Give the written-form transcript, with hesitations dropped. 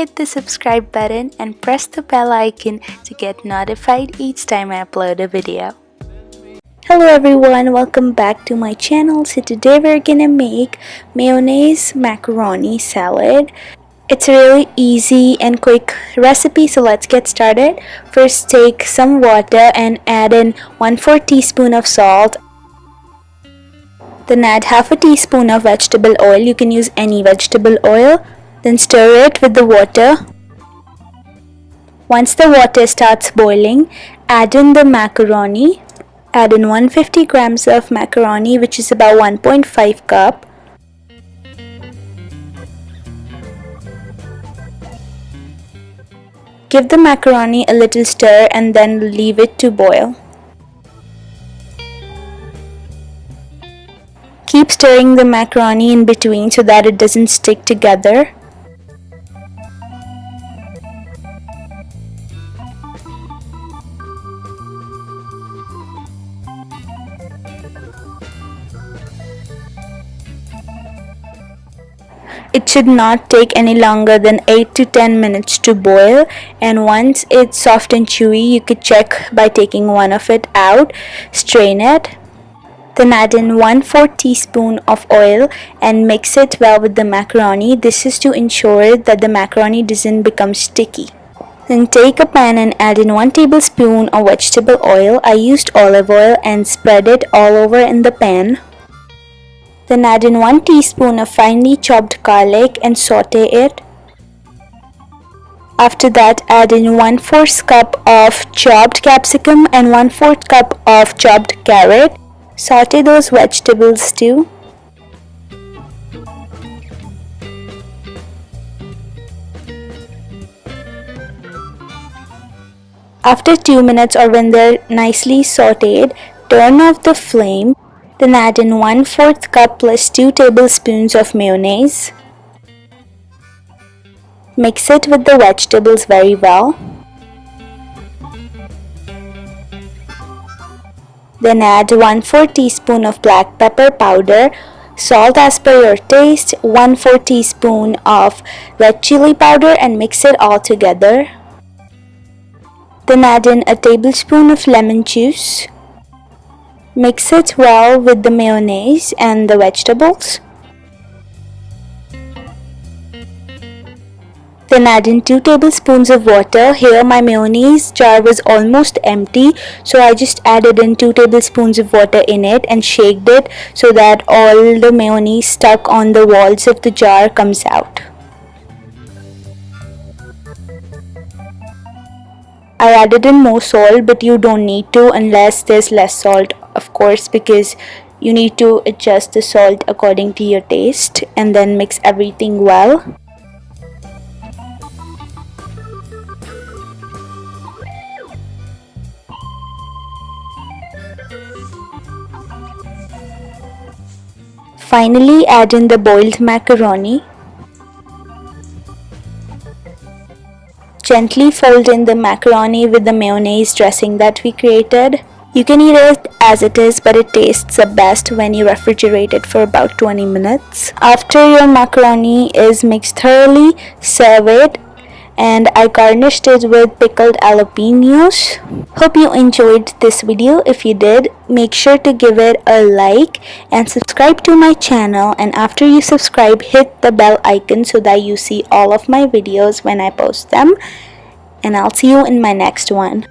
hit the subscribe button and press the bell icon to get notified each time I upload a video. Hello everyone, welcome back to my channel. So today we're gonna make mayonnaise macaroni salad. It's a really easy and quick recipe, so let's get started. First, take some water and add in 1/4 teaspoon of salt. Then add half a teaspoon of vegetable oil. You can use any vegetable oil. Then stir it with the water. Once the water starts boiling, add in the macaroni. Add in 150 grams of macaroni, which is about 1.5 cup. Give the macaroni a little stir and then leave it to boil. Keep stirring the macaroni in between so that it doesn't stick together. It should not take any longer than 8 to 10 minutes to boil, and once it's soft and chewy, you could check by taking one of it out, strain it. Then add in 1/4 teaspoon of oil and mix it well with the macaroni. This is to ensure that the macaroni doesn't become sticky. Then take a pan and add in 1 tablespoon of vegetable oil. I used olive oil and spread it all over in the pan. Then add in 1 teaspoon of finely chopped garlic and saute it. After that, add in 1/4 cup of chopped capsicum and 1/4 cup of chopped carrot. Saute those vegetables too. After 2 minutes or when they're nicely sauteed, turn off the flame. Then add in 1/4 cup plus 2 tablespoons of mayonnaise. Mix it with the vegetables very well. Then add 1/4 teaspoon of black pepper powder, salt as per your taste, 1/4 teaspoon of red chilli powder, and mix it all together. Then add in a tablespoon of lemon juice. Mix it well with the mayonnaise and the vegetables. Then add in 2 tablespoons of water. Here my mayonnaise jar was almost empty, so I just added in 2 tablespoons of water in it and shaked it so that all the mayonnaise stuck on the walls of the jar comes out. I added in more salt, but you don't need to unless there's less salt, of course, because you need to adjust the salt according to your taste, and then mix everything well. Finally, add in the boiled macaroni. Gently fold in the macaroni with the mayonnaise dressing that we created. You can eat it as it is, but it tastes the best when you refrigerate it for about 20 minutes. After your macaroni is mixed thoroughly, serve it, and I garnished it with pickled jalapenos. Hope you enjoyed this video. If you did, make sure to give it a like and subscribe to my channel, and after you subscribe, hit the bell icon so that you see all of my videos when I post them, and I'll see you in my next one.